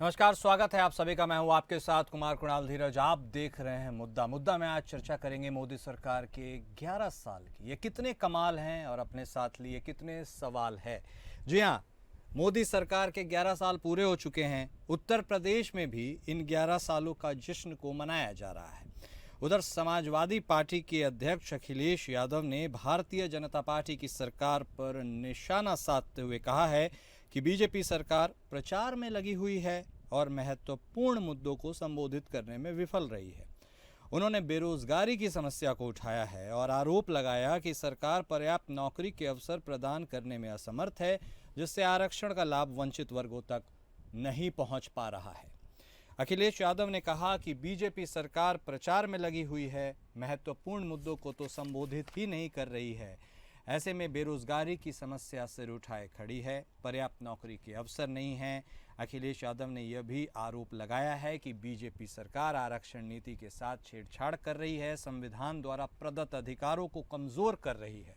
नमस्कार, स्वागत है आप सभी का। मैं हूं आपके साथ कुमार कुणाल धीरज। आप देख रहे हैं मुद्दा में आज चर्चा करेंगे मोदी सरकार के 11 साल की। ये कितने कमाल हैं और अपने साथ लिए कितने सवाल है। जी हाँ, मोदी सरकार के 11 साल पूरे हो चुके हैं। उत्तर प्रदेश में भी इन 11 सालों का जश्न को मनाया जा रहा है। उधर समाजवादी पार्टी के अध्यक्ष अखिलेश यादव ने भारतीय जनता पार्टी की सरकार पर निशाना साधते हुए कहा है कि बीजेपी सरकार प्रचार में लगी हुई है और महत्वपूर्ण मुद्दों को संबोधित करने में विफल रही है। उन्होंने बेरोजगारी की समस्या को उठाया है और आरोप लगाया कि सरकार पर्याप्त नौकरी के अवसर प्रदान करने में असमर्थ है, जिससे आरक्षण का लाभ वंचित वर्गों तक नहीं पहुंच पा रहा है। अखिलेश यादव ने कहा कि बीजेपी सरकार प्रचार में लगी हुई है, महत्वपूर्ण मुद्दों को तो संबोधित ही नहीं कर रही है। ऐसे में बेरोजगारी की समस्या सिर उठाए खड़ी है, पर्याप्त नौकरी के अवसर नहीं हैं। अखिलेश यादव ने यह भी आरोप लगाया है कि बीजेपी सरकार आरक्षण नीति के साथ छेड़छाड़ कर रही है, संविधान द्वारा प्रदत्त अधिकारों को कमज़ोर कर रही है।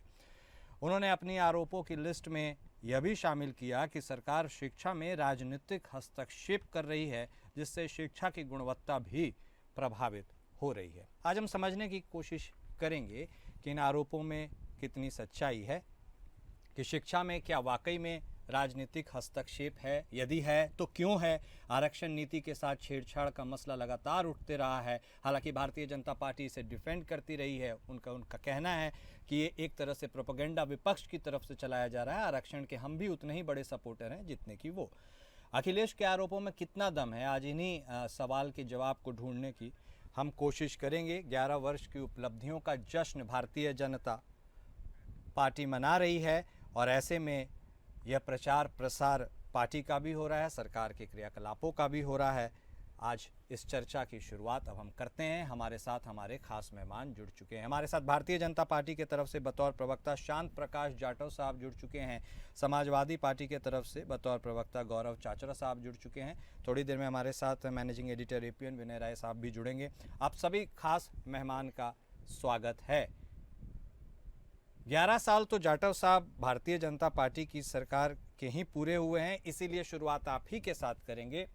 उन्होंने अपनी आरोपों की लिस्ट में यह भी शामिल किया कि सरकार शिक्षा में राजनीतिक हस्तक्षेप कर रही है, जिससे शिक्षा की गुणवत्ता भी प्रभावित हो रही है। आज हम समझने की कोशिश करेंगे कि इन आरोपों में कितनी सच्चाई है, कि शिक्षा में क्या वाकई में राजनीतिक हस्तक्षेप है, यदि है तो क्यों है। आरक्षण नीति के साथ छेड़छाड़ का मसला लगातार उठते रहा है। हालांकि भारतीय जनता पार्टी इसे डिफेंड करती रही है। उनका कहना है कि ये एक तरह से प्रोपेगेंडा विपक्ष की तरफ से चलाया जा रहा है। आरक्षण के हम भी उतने ही बड़े सपोर्टर हैं जितने कि वो। अखिलेश के आरोपों में कितना दम है, आज इन्हीं सवाल के जवाब को ढूंढने की हम कोशिश करेंगे। 11 वर्ष की उपलब्धियों का जश्न भारतीय जनता पार्टी मना रही है और ऐसे में यह प्रचार प्रसार पार्टी का भी हो रहा है, सरकार के क्रियाकलापों का भी हो रहा है। आज इस चर्चा की शुरुआत अब हम करते हैं। हमारे साथ हमारे खास मेहमान जुड़ चुके हैं। हमारे साथ भारतीय जनता पार्टी के तरफ से बतौर प्रवक्ता शांत प्रकाश जाटव साहब जुड़ चुके हैं। समाजवादी पार्टी के तरफ से बतौर प्रवक्ता गौरव चाचरा साहब जुड़ चुके हैं। थोड़ी देर में हमारे साथ मैनेजिंग एडिटर एपीएन विनय राय साहब भी जुड़ेंगे। आप सभी खास मेहमान का स्वागत है। 11 साल तो जाटव साहब भारतीय जनता पार्टी की सरकार के ही पूरे हुए हैं, इसीलिए शुरुआत आप ही के साथ करेंगे।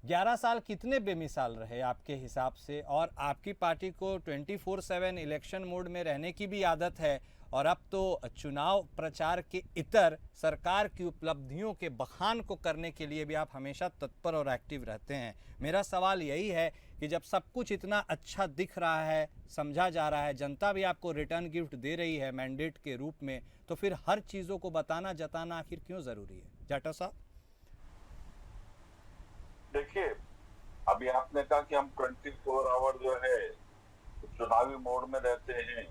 11 साल कितने बेमिसाल रहे आपके हिसाब से, और आपकी पार्टी को 24/7 इलेक्शन मोड में रहने की भी आदत है और अब तो चुनाव प्रचार के इतर सरकार की उपलब्धियों के बखान को करने के लिए भी आप हमेशा तत्पर और एक्टिव रहते हैं। मेरा सवाल यही है कि जब सब कुछ इतना अच्छा दिख रहा है, समझा जा रहा है, जनता भी आपको रिटर्न गिफ्ट दे रही है मैंडेट के रूप में, तो फिर हर चीज़ों को बताना जताना आखिर क्यों ज़रूरी है? जाटव साहब। देखिए, अभी आपने कहा कि हम 24 आवर जो है चुनावी मोड में रहते हैं।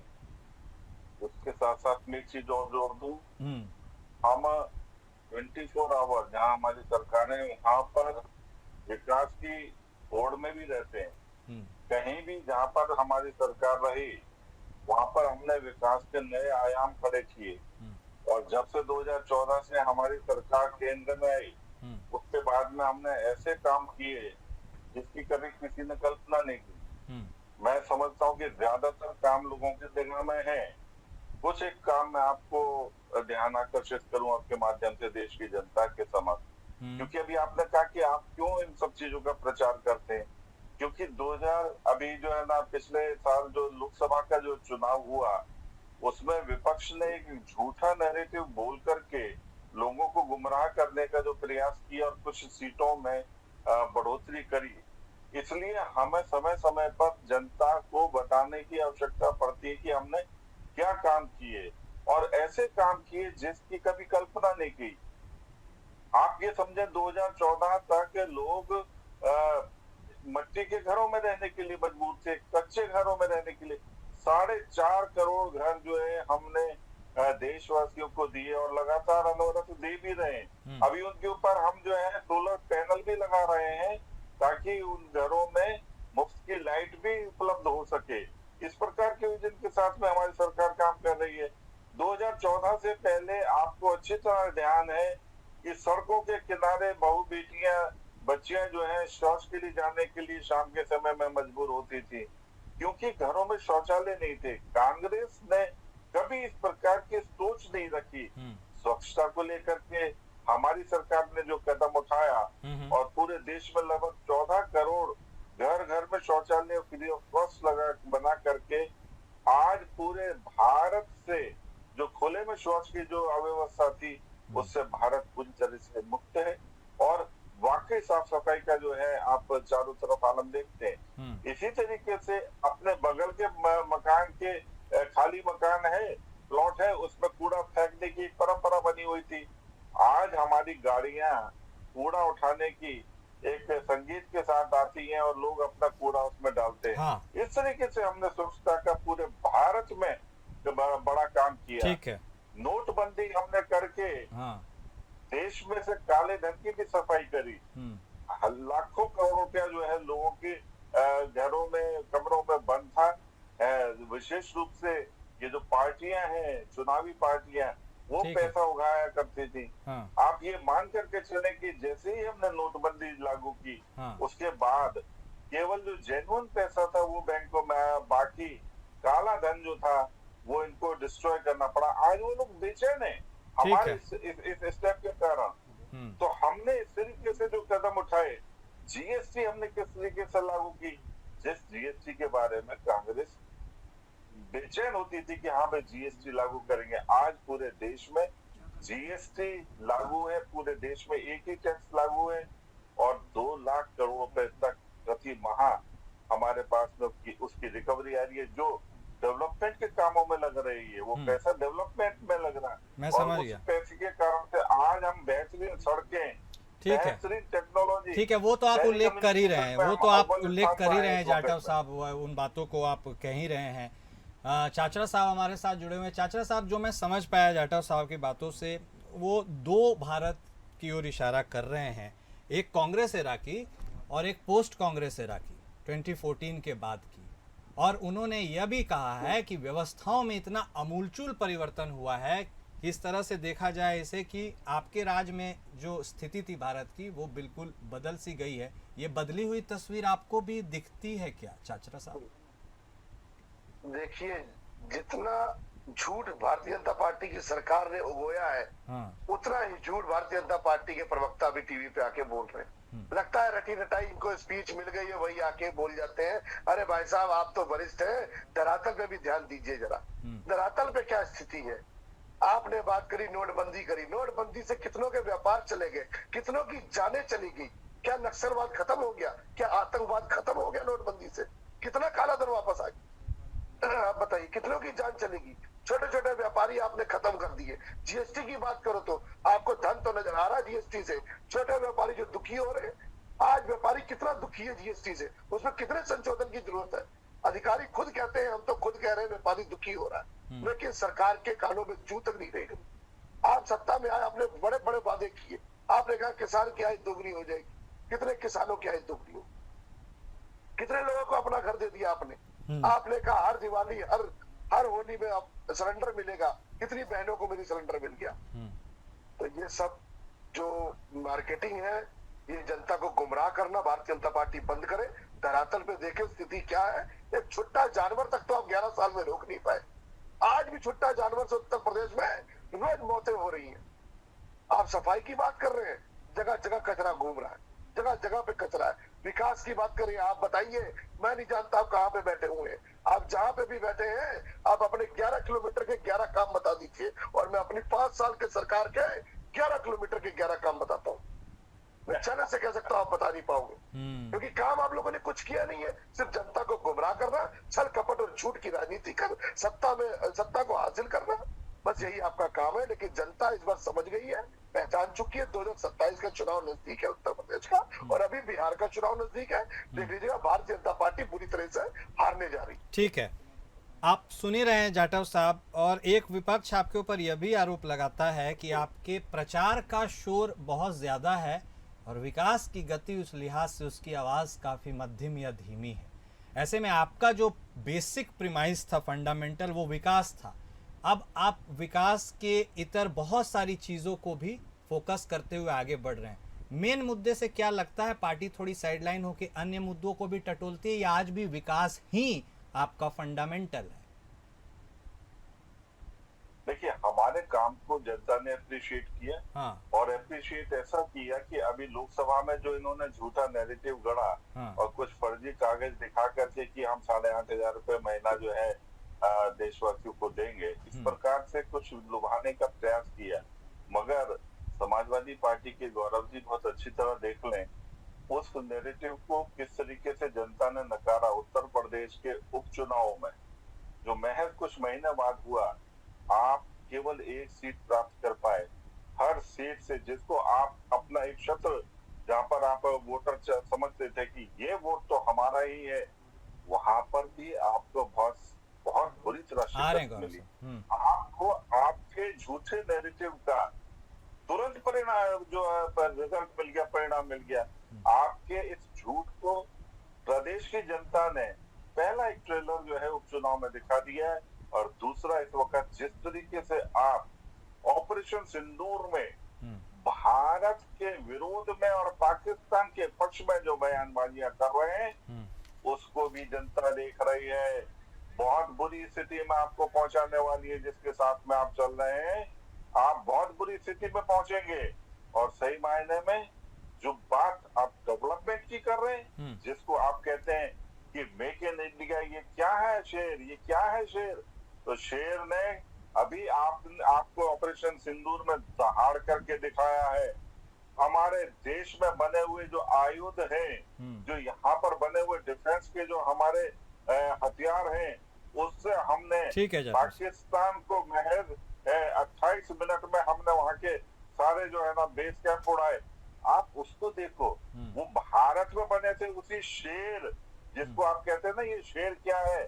उसके साथ साथ मैं एक चीज और जोड़ दूं, हम 24 आवर जहां हमारी सरकार है वहां पर विकास की होड़ में भी रहते हैं। कहीं भी जहां पर हमारी सरकार रही वहां पर हमने विकास के नए आयाम खड़े किए। और जब से 2014 से हमारी सरकार केंद्र में आई, उसके बाद में हमने ऐसे काम किए जिसकी कभी किसी ने कल्पना नहीं की। मैं समझता हूँ कि ज्यादातर काम लोगों के दिमाग में है। कुछ एक काम मैं आपको ध्यान आकर्षित करूं आपके माध्यम से देश की जनता के समक्ष, क्योंकि अभी आपने कहा कि आप क्यों इन सब चीजों का प्रचार करते हैं। क्योंकि 2000 अभी जो है ना, पिछले साल जो लोकसभा का जो चुनाव हुआ उसमें विपक्ष ने एक झूठा नैरेटिव बोल करके लोगों को गुमराह करने का जो प्रयास किया और कुछ सीटों में बढ़ोतरी करी। इसलिए हमें समय समय पर जनता को बताने की आवश्यकता पड़ती है कि हमने क्या काम किए और ऐसे काम किए जिसकी कभी कल्पना नहीं की। आप ये समझे 2014 तक लोग मट्टी के घरों में रहने के लिए मजबूर थे, कच्चे घरों में रहने के लिए। 4.5 करोड़ घर जो है हमने देशवासियों को दिए और लगातार अनवरत दे भी रहे हैं। अभी उनके ऊपर हम जो है सोलर पैनल भी लगा रहे हैं ताकि उन घरों में मुफ्त की लाइट भी उपलब्ध हो सके। इस प्रकार के विजन के साथ में हमारी सरकार काम कर रही है। 2014 से पहले आपको अच्छी तरह ध्यान है कि सड़कों के किनारे बहू बेटियां बच्चियां जो है शौच के लिए जाने के लिए शाम के समय में मजबूर होती थी, क्योंकि घरों में शौचालय नहीं थे। कांग्रेस ने कभी इस प्रकार की सोच नहीं रखी। स्वच्छता को लेकर के हमारी सरकार ने जो कदम उठाया और पूरे देश में लगभग 14 करोड़ घर घर में शौचालय फ्री ऑफ कॉस्ट लगा बना करके आज पूरे भारत से जो खुले में शौच की जो अव्यवस्था थी उससे भारत पूरी तरह से मुक्त है। और वाकई साफ सफाई का जो है आप चारों तरफ आलम देखते हैं। इसी तरीके से अपने बगल के मकान के खाली मकान है, प्लॉट है, उसमें कूड़ा फेंकने की परंपरा बनी हुई थी। आज हमारी गाड़ियां कूड़ा उठाने की एक संगीत के साथ आती हैं और लोग अपना कूड़ा उसमें डालते हैं। हाँ। इस तरीके से हमने स्वच्छता का पूरे भारत में बड़ा काम किया। ठीक है। नोटबंदी हमने करके हाँ। देश में से काले धन की भी सफाई करी। लाखों करोड़ रुपया जो है लोगों के घरों में कमरों में बंद था। विशेष रूप से ये जो पार्टियां हैं, चुनावी पार्टियां, वो पैसा उगाया करती थी। हाँ। आप ये मान करके चले कि जैसे ही हमने नोटबंदी लागू की, उसके बाद केवल जो जेन्युइन पैसा था वो बैंकों में आया, बाकी काला धन जो था वो इनको डिस्ट्रॉय करना पड़ा। आज वो लोग बेचैन है हमारे इस स्टेप के कारण। तो हमने इस तरीके से जो कदम उठाए, जीएसटी हमने किस तरीके से लागू की, जिस जीएसटी के बारे में कांग्रेस बेचैन होती थी कि हाँ भाई जीएसटी लागू करेंगे, आज पूरे देश में जीएसटी लागू है। पूरे देश में एक ही टैक्स लागू है और 2 लाख करोड़ रुपए तक प्रति माह हमारे पास में उसकी रिकवरी आ रही है, जो डेवलपमेंट के कामों में लग रही है। वो पैसा डेवलपमेंट में लग रहा है। मैं और समझ उस गया। पैसे के कारण से आज हम बेहतरीन सड़कें, ठीक है, बेहतरीन टेक्नोलॉजी, ठीक है, वो तो आप उल्लेख कर ही रहे हैं, वो तो आप उल्लेख कर ही रहे हैं जाटव साहब, उन बातों को आप कह ही रहे हैं। चाचरा साहब हमारे साथ जुड़े हुए हैं। चाचरा साहब, जो मैं समझ पाया जाटव साहब की बातों से, वो 2 भारत की ओर इशारा कर रहे हैं, एक कांग्रेस एरा की और एक पोस्ट कांग्रेस एरा की, 2014 के बाद की। और उन्होंने यह भी कहा है कि व्यवस्थाओं में इतना अमूलचूल परिवर्तन हुआ है, इस तरह से देखा जाए इसे कि आपके राज में जो स्थिति थी भारत की वो बिल्कुल बदल सी गई है। ये बदली हुई तस्वीर आपको भी दिखती है क्या चाचरा साहब? देखिए, जितना झूठ भारतीय जनता पार्टी की सरकार ने उगोया है, उतना ही झूठ भारतीय जनता पार्टी के प्रवक्ता भी टीवी पे आके बोल रहे हैं। लगता है रटी रटाई इनको स्पीच मिल गई है, वही आके बोल जाते हैं। अरे भाई साहब, आप तो वरिष्ठ हैं, धरातल पे भी ध्यान दीजिए जरा। धरातल पे क्या स्थिति है? आपने बात करी, नोटबंदी करी, नोटबंदी से कितनों के व्यापार चले गए, कितनों की जानें चली गई। क्या नक्सलवाद खत्म हो गया? क्या आतंकवाद खत्म हो गया नोटबंदी से? कितना काला धन वापस आ गया? आप बताइए, कितनों की जान चलेगी? छोटे छोटे व्यापारी आपने खत्म कर दिए। जीएसटी की बात करो तो आपको धन तो नजर आ रहा है जीएसटी से, छोटे व्यापारी जो दुखी हो रहे हैं। आज व्यापारी कितना दुखी है जीएसटी से, उसमें कितने संशोधन की जरूरत है? अधिकारी खुद कहते हैं, हम तो खुद कह रहे हैं व्यापारी दुखी हो रहा है, लेकिन सरकार के कानों में जू तक नहीं रहेगी। आप सत्ता में आए, आपने बड़े बड़े वादे किए, आपने कहा किसान की आय दोगुनी हो जाएगी। कितने किसानों की आय दोगुनी हो? कितने लोगों को अपना घर दे दिया आपने? आपने कहा हर दिवाली, हर होली में आप सिलेंडर मिलेगा। कितनी बहनों को मेरी सिलेंडर मिल गया? तो ये सब जो मार्केटिंग है, ये जनता को गुमराह करना भारतीय जनता पार्टी बंद करे। धरातल पे देखे स्थिति क्या है। एक छुट्टा जानवर तक तो आप 11 साल में रोक नहीं पाए। आज भी छुट्टा जानवर से उत्तर प्रदेश में रोज मौतें हो रही हैं। आप सफाई की बात कर रहे हैं, जगह जगह कचरा घूम रहा है, जगह जगह पे कचरा है। विकास की बात करिए, आप बताइए, मैं नहीं जानता आप कहाँ पे बैठे हुए हैं। आप जहाँ पे भी बैठे हैं, आप अपने 11 किलोमीटर के 11 काम बता दीजिए, और मैं अपनी 5 साल के सरकार के 11 किलोमीटर के 11 काम बताता हूँ। मैं चैनल से कह सकता हूँ, आप बता नहीं पाओगे, क्योंकि काम आप लोगों ने कुछ किया नहीं है। सिर्फ जनता को गुमराह करना, छल कपट और झूठ की राजनीति कर सत्ता को हासिल करना, बस यही आपका काम है। लेकिन जनता इस बार समझ गई है, पहचान चुकी है। 2027 का चुनाव नजदीक है उत्तर प्रदेश का, और अभी बिहार का चुनाव नजदीक है। देख लीजिएगा, भारतीय जनता पार्टी बुरी तरह से हारने जा रही। ठीक है, आप सुन ही रहे हैं जाटव साहब। और एक विपक्ष आपके ऊपर यह भी आरोप लगाता है कि आपके प्रचार का शोर बहुत ज्यादा है और विकास की गति उस लिहाज से उसकी आवाज काफी मध्यम या धीमी है। ऐसे में आपका जो बेसिक प्रीमाइस था, फंडामेंटल, वो विकास था। अब आप विकास के इतर बहुत सारी चीजों को भी फोकस करते हुए आगे बढ़ रहे हैं। मेन मुद्दे से क्या लगता है पार्टी थोड़ी साइडलाइन होकर अन्य मुद्दों को भी टटोलती है, या आज भी विकास ही आपका फंडामेंटल है? देखिए, हमारे हमारे काम को जनता ने अप्रिशिएट किया। हाँ। और अप्रिशिएट ऐसा किया कि अभी लोकसभा में जो इन्होंने झूठा नैरेटिव गढ़ा, हाँ। और कुछ फर्जी कागज दिखा करके कि हम 8,500 रुपए महीना जो है देशवासियों को देंगे, इस प्रकार से कुछ लुभाने का प्रयास किया। मगर समाजवादी पार्टी के गौरव जी बहुत अच्छी तरह देख लें, उस नैरेटिव को किस तरीके से जनता ने नकारा। उत्तर प्रदेश के उपचुनाव में जो महज कुछ महीने बाद हुआ, आप केवल एक सीट प्राप्त कर पाए। हर सीट से जिसको आप अपना एक क्षेत्र, जहां पर आप वोटर समझते थे कि ये वोट तो हमारा ही है, वहां पर भी आपको बहुत बहुत बुरी तरह शिकस्त मिली। आपको आपके झूठे नैरेटिव का तुरंत परिणाम जो रिजल्ट मिल गया, परिणाम मिल गया। आपके इस झूठ को प्रदेश की जनता ने पहला एक ट्रेलर जो है उपचुनाव में दिखा दिया है। और दूसरा, इस वक्त जिस तरीके से आप ऑपरेशन सिंदूर में भारत के विरोध में और पाकिस्तान के पक्ष में जो बयानबाजियां कर रहे हैं, उसको भी जनता देख रही है। बहुत बुरी स्थिति में आपको पहुंचाने वाली है। जिसके साथ में आप चल रहे हैं, आप बहुत बुरी स्थिति में पहुंचेंगे। और सही मायने में जो बात आप डेवलपमेंट की कर रहे हैं, जिसको आप कहते हैं कि मेक इन इंडिया, ये क्या है शेर, ये क्या है शेर, तो शेर ने अभी आपको ऑपरेशन सिंदूर में दहाड़ करके दिखाया है। हमारे देश में बने हुए जो आयुध हैं, जो यहाँ पर बने हुए डिफेंस के जो हमारे हथियार हैं, उससे हमने पाकिस्तान को महज 28 मिनट में हमने वहां के सारे जो है ना बेस कैंप उड़ाए। आप उसको देखो, वो भारत में बने थे। उसी शेर जिसको आप कहते हैं ना ये शेर क्या है,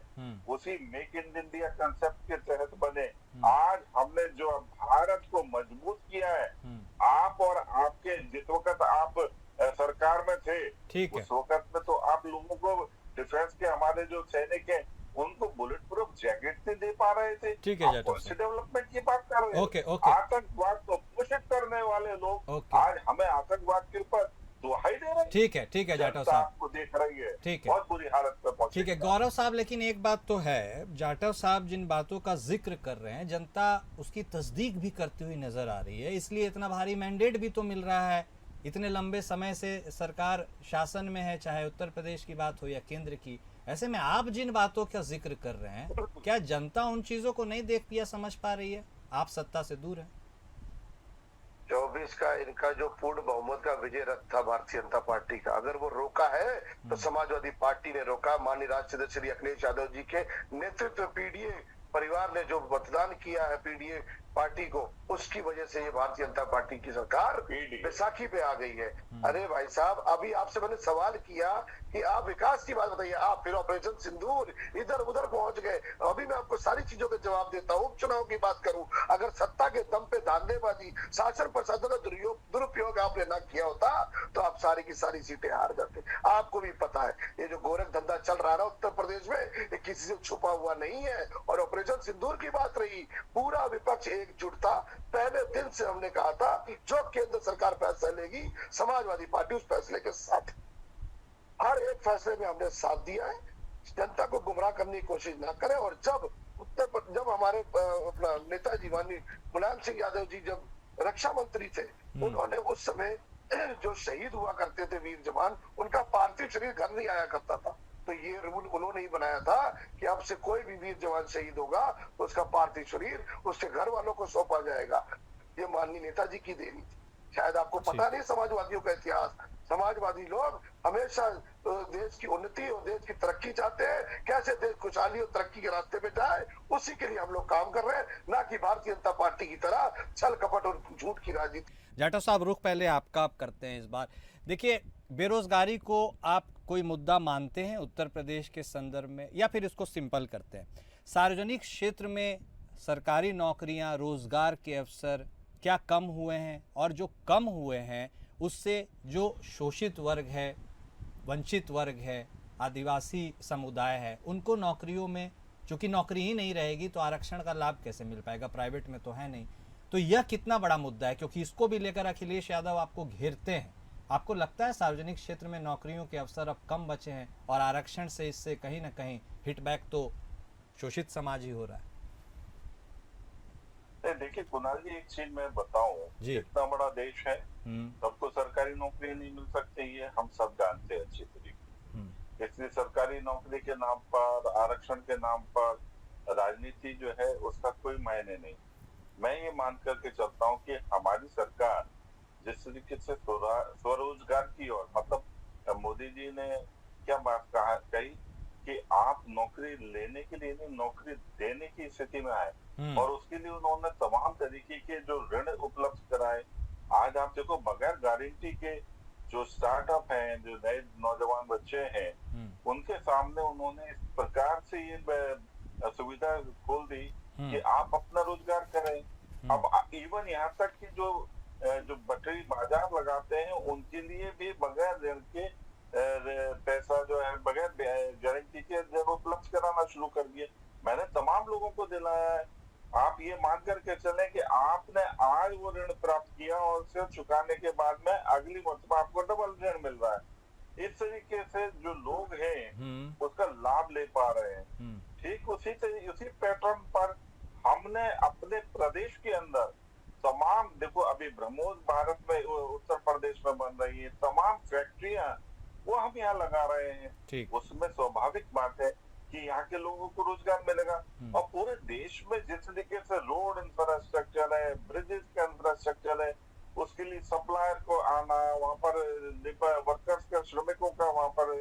उसी मेक इन इंडिया कंसेप्ट के तहत बने। आज हमने जो भारत को मजबूत किया है, आप और आपके जिस वक्त आप सरकार में थे, उस वक्त में तो आप लोगों को डिफेंस के हमारे जो सैनिक हैं, उनको बुलेट प्रूफ जैकेट नहीं दे पा रहे थे। ठीक है, डेवलपमेंट की बात कर रहे हैं। आतंकवाद को पोषित करने वाले लोग आज हमें आतंकवाद के ऊपर दुहाई दे रहे हैं। ठीक है जाटव साहब, आपको देख रही है, ठीक है, बहुत बुरी हालत पे पहुंचे। ठीक है गौरव साहब, लेकिन एक बात तो है, जाटव साहब जिन बातों का जिक्र कर रहे हैं, जनता उसकी तस्दीक भी करती हुई नजर आ रही है। इसलिए इतना भारी मैंडेट भी तो मिल रहा है। इतने लंबे समय से सरकार शासन में है, चाहे उत्तर प्रदेश की बात हो या केंद्र की। ऐसे में आप जिन बातों का जिक्र कर रहे हैं, क्या जनता उन चीजों को नहीं देख या समझ पा रही है? आप सत्ता से दूर हैं। 24 का इनका जो पूर्ण बहुमत का विजय रथ था भारतीय जनता पार्टी का, अगर वो रोका है तो समाजवादी पार्टी ने रोका। माननीय राष्ट्रीय अध्यक्ष श्री अखिलेश यादव जी के नेतृत्व पीडीए परिवार ने जो मतदान किया है पीडीए पार्टी को, उसकी वजह से ये भारतीय जनता पार्टी की सरकार बैसाखी पे आ गई है। अरे भाई साहब, अभी आपसे मैंने सवाल किया कि आप विकास की बात बताइए, आप फिर ऑपरेशन सिंदूर इधर उधर पहुंच गए। अभी मैं आपको सारी चीजों के जवाब देता हूँ। उपचुनाव की बात करूं, अगर सत्ता के दम पे धांधलेबाजी, शासन प्रशासन का दुरुपयोग आपने ना किया होता तो आप सारी की सारी सीटें हार जाते। आपको भी पता है ये जो गोरख धंधा चल रहा है उत्तर प्रदेश में, ये किसी से छुपा हुआ नहीं है। और ऑपरेशन सिंदूर की बात रही, पूरा विपक्ष एकजुट था। पहले दिन से हमने कहा था जो केंद्र सरकार फैसला लेगी, समाजवादी पार्टी उस फैसले के साथ, हर एक फैसले में हमने साथ दिया है। जनता को गुमराह करने की कोशिश ना करें। और जब हमारे अपना नेताजी माननीय मुलायम सिंह यादव जी जब रक्षा मंत्री थे, उन्होंने उस समय जो शहीद हुआ करते थे वीर जवान, उनका पार्थिव शरीर घर नहीं आया करता था। तो ये रूल उन्होंने ही बनाया था कि अब से कोई भी वीर जवान शहीद होगा तो उसका पार्थिव शरीर उसके घर वालों को सौंपा जाएगा। ये माननीय नेताजी की देनी थी। शायद आपको पता नहीं समाजवादियों का इतिहास। समाजवादी लोग हमेशा देश की उन्नति और देश की तरक्की चाहते हैं। कैसे देश खुशहाली और तरक्की के रास्ते पे जाए, उसी के लिए हम लोग काम कर रहे हैं, ना कि भारतीय जनता पार्टी की तरह छल कपट और झूठ की राजनीति। जाटव साहब, रुख पहले आपका आप करते हैं इस बार। देखिए, बेरोजगारी को आप कोई मुद्दा मानते हैं उत्तर प्रदेश के संदर्भ में, या फिर इसको सिंपल करते हैं? सार्वजनिक क्षेत्र में सरकारी नौकरियां, रोजगार के अवसर क्या कम हुए हैं? और जो कम हुए हैं उससे जो शोषित वर्ग है, वंचित वर्ग है, आदिवासी समुदाय है, उनको नौकरियों में, चूँकि नौकरी ही नहीं रहेगी तो आरक्षण का लाभ कैसे मिल पाएगा? प्राइवेट में तो है नहीं। तो यह कितना बड़ा मुद्दा है, क्योंकि इसको भी लेकर अखिलेश यादव आपको घेरते हैं। आपको लगता है सार्वजनिक क्षेत्र में नौकरियों के अवसर अब कम बचे हैं और आरक्षण से इससे कहीं ना कहीं हिटबैक तो शोषित समाज ही हो रहा है? देखिए कुणाल जी, एक चीज मैं बताऊं, जी। इतना बड़ा देश है, सबको सरकारी नौकरी नहीं मिल सकती है, हम सब जानते हैं अच्छी तरीके। इसलिए सरकारी नौकरी के नाम पर, आरक्षण के नाम पर राजनीति जो है उसका कोई मायने नहीं। मैं ये मान करके चलता हूँ कि हमारी सरकार जिस तरीके से स्वरोजगार की ओर, मतलब मोदी जी ने क्या बात कही कि आप नौकरी लेने के लिए नहीं, नौकरी देने की स्थिति में आए, और उसके लिए उन्होंने तमाम तरीके के जो ऋण उपलब्ध कराए। आज आप देखो, बगैर गारंटी के जो स्टार्टअप हैं, जो नए नौजवान बच्चे हैं, उनके सामने उन्होंने इस प्रकार से ये सुविधा खोल दी कि आप अपना रोजगार करें। अब इवन यहाँ तक कि जो बटरी बाजार लगाते हैं उनके लिए भी बगैर ऋण के पैसा जो है बगैर गारंटी के ऋण उपलब्ध कराना शुरू कर दिए। मैंने तमाम लोगों को दिलाया है। आप ये मान करके चलें कि आपने आज वो ऋण प्राप्त किया और उसे चुकाने के बाद में अगली मरतबा आपको डबल ऋण मिल रहा है। इस तरीके से जो लोग हैं उसका लाभ ले पा रहे हैं। ठीक उसी पैटर्न पर हमने अपने प्रदेश के अंदर तमाम, देखो अभी ब्रह्मोस भारत में उत्तर प्रदेश में बन रही है तमाम फैक्ट्रियां, वो हम यहाँ लगा रहे हैं। उसमें स्वाभाविक बात है कि यहाँ के लोगों को रोजगार मिलेगा। और पूरे देश में जिस तरीके से रोड इंफ्रास्ट्रक्चर है, ब्रिजेस का इंफ्रास्ट्रक्चर है, उसके लिए सप्लायर को आना, वहाँ पर वर्कर्स का, श्रमिकों का वहाँ पर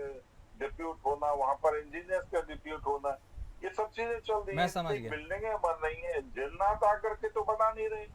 डिप्यूट होना, वहाँ पर इंजीनियर्स का डिप्यूट होना, ये सब चीजें चल रही है। बिल्डिंगें बन रही हैं, जन्नत आकर के तो बना नहीं रहे।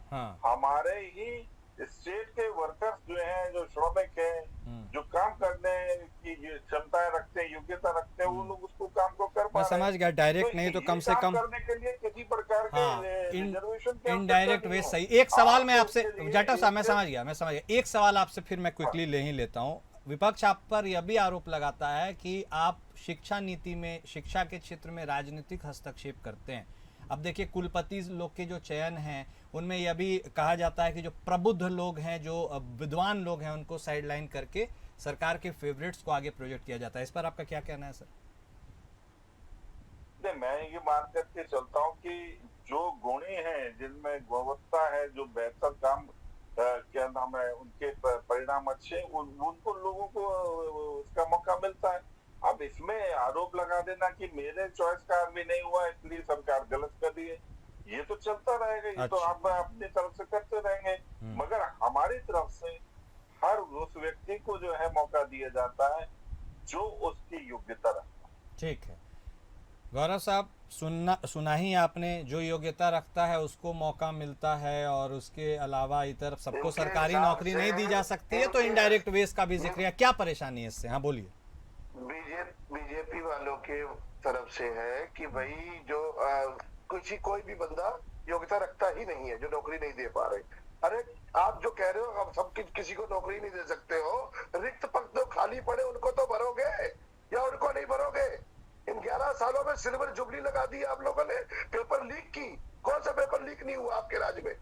हमारे ही स्टेट के वर्कर्स जो हैं, जो श्रमिक हैं, जो काम करने की क्षमताएं रखते हैं, योग्यता रखते हैं, वो लोग उसको काम को कर पा रहे हैं। मैं समझ गया, डायरेक्ट नहीं तो कम से कम करने के लिए किसी प्रकार के रिजर्वेशन, इनडायरेक्ट वे सही। एक सवाल मैं आपसे, जाटव साहब, मैं समझ गया। एक सवाल आपसे फिर मैं क्विकली ले ही लेता हूँ। विपक्ष आप पर यह भी आरोप लगाता है कि आप शिक्षा नीति में, शिक्षा के क्षेत्र में राजनीतिक हस्तक्षेप करते हैं। अब देखिए, कुलपति लोग के जो चयन हैं उनमें यह भी कहा जाता है कि जो प्रबुद्ध लोग हैं, जो विद्वान लोग हैं, उनको साइडलाइन करके सरकार के फेवरेट्स को आगे प्रोजेक्ट किया जाता है। इस पर आपका क्या कहना है सर? मैं ये मान करके चलता हूँ कि जो गुणी हैं, जिनमें गुणवत्ता है, जो बेहतर काम क्या नाम है, उनके परिणाम अच्छे, उनको लोगों को उसका मौका मिलता है। अब इसमें आरोप लगा देना कि मेरे चॉइस का भी नहीं हुआ इसलिए सरकार गलत कर रही है, ये तो चलता रहेगा। ये तो आप अपनी तरफ से करते रहेंगे, मगर हमारी तरफ से हर उस व्यक्ति को जो है मौका दिया जाता है जो उसकी योग्यता रखता है। ठीक है गौरव साहब, सुना ही आपने, जो योग्यता रखता है उसको मौका मिलता है, और उसके अलावा इधर सबको सरकारी नौकरी नहीं दी जा सकती है, तो इनडायरेक्ट वेज का भी जिक्र है। क्या परेशानी है इससे? हाँ बोलिए। बीजेपी वालों के तरफ से है कि भाई जो कोई भी बंदा योग्यता रखता ही नहीं है, जो नौकरी नहीं दे पा रहे। अरे आप जो कह रहे हो, आप सब किसी को नौकरी नहीं दे सकते हो, रिक्त पद जो खाली पड़े उनको तो भरोगे या उनको नहीं भरोगे? इन 11 सालों में सिल्वर जुबली लगा दी आप लोगों ने। पेपर लीक की, कौन सा पेपर लीक नहीं हुआ आपके राज्य में?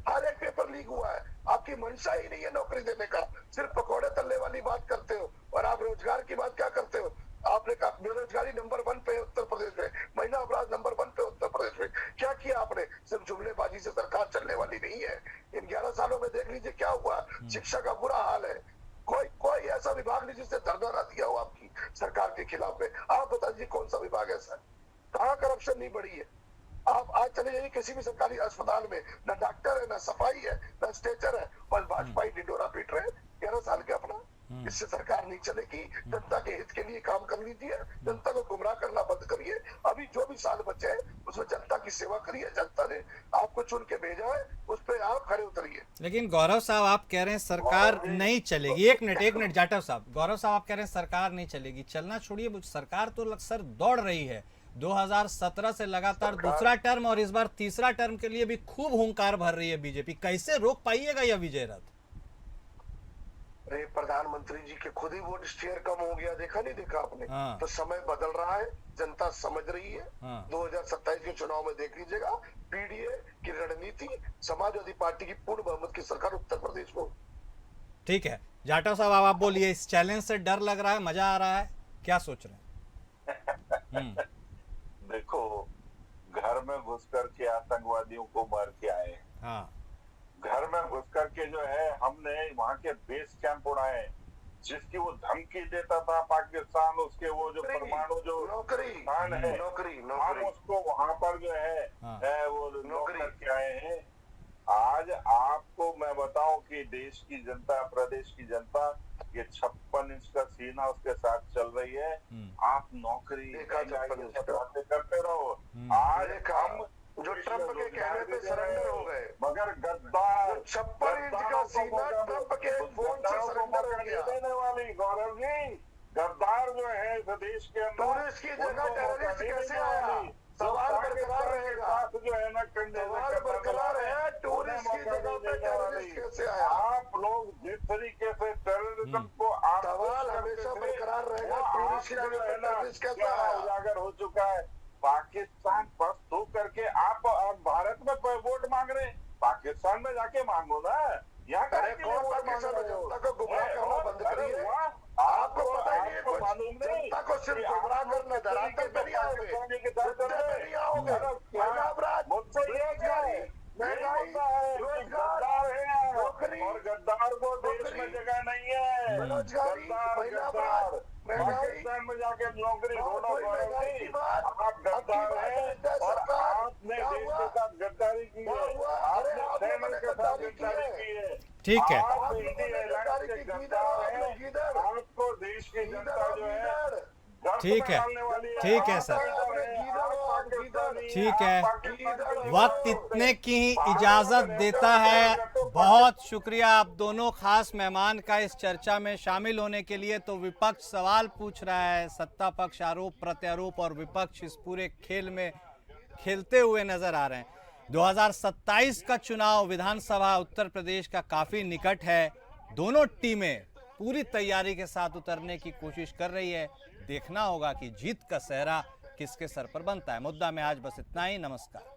हर एक पेपर लीक हुआ है। आपकी मंशा ही नहीं है नौकरी देने का, सिर्फ पकौड़े तलने वाली बात करते हो। और आप रोजगार की बात क्या करते हो? आपने कहा बेरोजगारी नंबर 1 पे उत्तर प्रदेश में, महिला अपराध नंबर 1 पे उत्तर प्रदेश में। क्या किया आपने? सिर्फ जुमलेबाजी से सरकार चलने वाली नहीं है। इन 11 सालों में देख लीजिए क्या हुआ। शिक्षा का बुरा हाल है। कोई ऐसा विभाग नहीं जिसने धरना ना दिया हो आपकी सरकार के खिलाफ में। आप बताइए कौन सा विभाग ऐसा है? कहाँ करप्शन नहीं बढ़ी है? आप आज चले जाइए किसी भी सरकारी अस्पताल में, ना डॉक्टर है, ना सफाई है, ना स्ट्रेचर है, बस भाजपा ही ढिंडोरा पीट रहे हैं 11 साल के अपना। इससे सरकार नहीं चलेगी। जनता के हित के लिए काम कर लीजिए, जनता को गुमराह करना बंद करिए। अभी जो भी साल बचे हैं उसमें जनता की सेवा करिए। जनता ने आपको चुन के भेजा है, उस पर आप खड़े उतरिए। लेकिन गौरव साहब, आप कह रहे हैं सरकार नहीं चलेगी। एक मिनट जाटव साहब, गौरव साहब आप कह रहे हैं सरकार नहीं चलेगी। चलना छोड़िए, सरकार तो सर दौड़ रही है। 2017 से लगातार दूसरा टर्म और इस बार तीसरा टर्म के लिए भी खूब हुंकार भर रही है बीजेपी। कैसे रोक पाइएगा यह विजय रथ? अरे प्रधानमंत्री जी के खुद ही वोट शेयर कम हो गया, देखा नहीं देखा आपने? तो समय बदल रहा है, जनता समझ रही है। 2027 के चुनाव में देख लीजिएगा, पीडीए की रणनीति, समाजवादी पार्टी की पूर्ण बहुमत की सरकार उत्तर प्रदेश में। ठीक है जाटव साहब, आप बोलिए, इस चैलेंज से डर लग रहा है, मजा आ रहा है, क्या सोच रहे हैं? देखो, घर में घुस करके आतंकवादियों को मार के आए, हाँ। घर में घुस करके जो है हमने वहाँ के बेस कैंप उड़ाए, जिसकी वो धमकी देता था पाकिस्तान, उसके वो जो परमाणु जो स्थान है, हम उसको वहाँ पर जो है वो नौकरी करके आए हैं। आज आपको मैं बताऊं कि देश की जनता, प्रदेश की जनता, ये 56 इंच का सीना उसके साथ चल रही है। आप नौकरी बातें करते रहो। आज हम जो ट्रंप के कहने पे सरेंडर हो गए, मगर गद्दार 56 इंच का सीना ट्रंप के फोन से सरेंडर हो गया। देने वाली गौरव जी, गद्दार जो है इस देश के अंदर, टूरिस्ट की जगह टेररिस्ट कैसे आया? सवाल बरकरार रहेगा, जो है ना, सवाल बरकरार है, टूरिस्ट की जगह पे टेररिस्ट कैसे आया? आप लोग जिस तरीके से टेररिज्म को आप सवाल हमेशा बरकरार रहेगा, टूरिस्ट की जगह पे टेररिस्ट कैसे आया? उजागर हो चुका है। पाकिस्तान पर थूक करके आप भारत में वोट मांग रहे हैं, पाकिस्तान में जाके मांगो ना। यहाँ कौन पाकिस्तान में जनता को गुमराह करना बंद करिए? आपको पता ही नहीं है कुछ, जनता को सिर्फ गुमराह करना, धरातल पे नहीं आओगे, मुद्दे पे नहीं आओगे। महिला अपराध, बेरोजगारी, महंगाई, रोजगार, नौकरी और गद्दार को देश में जगह नहीं है। बेरोजगारी, महिला अपराध, महंगाई, पाकिस्तान में जाके नौकरी ढूंढो। महंगाई की बात, आप गद्दार हैं और आपने देश के साथ गद्दारी की है, आपने सेना के साथ गद्दारी की है। ठीक है, आप इंडिया एयरलाइंस के गद्दार हैं। आपको देश की जनता जो है ठीक है, ठीक है सर, ठीक है। वक्त इतने की ही इजाजत देता है। बहुत शुक्रिया आप दोनों खास मेहमान का इस चर्चा में शामिल होने के लिए। तो विपक्ष सवाल पूछ रहा है, सत्ता पक्ष आरोप प्रत्यारोप और विपक्ष इस पूरे खेल में खेलते हुए नजर आ रहे हैं। 2027 का चुनाव विधानसभा उत्तर प्रदेश का काफी निकट है। दोनों टीमें पूरी तैयारी के साथ उतरने की कोशिश कर रही है। देखना होगा कि जीत का सेहरा किसके सर पर बनता है। मुद्दा में आज बस इतना ही। नमस्कार।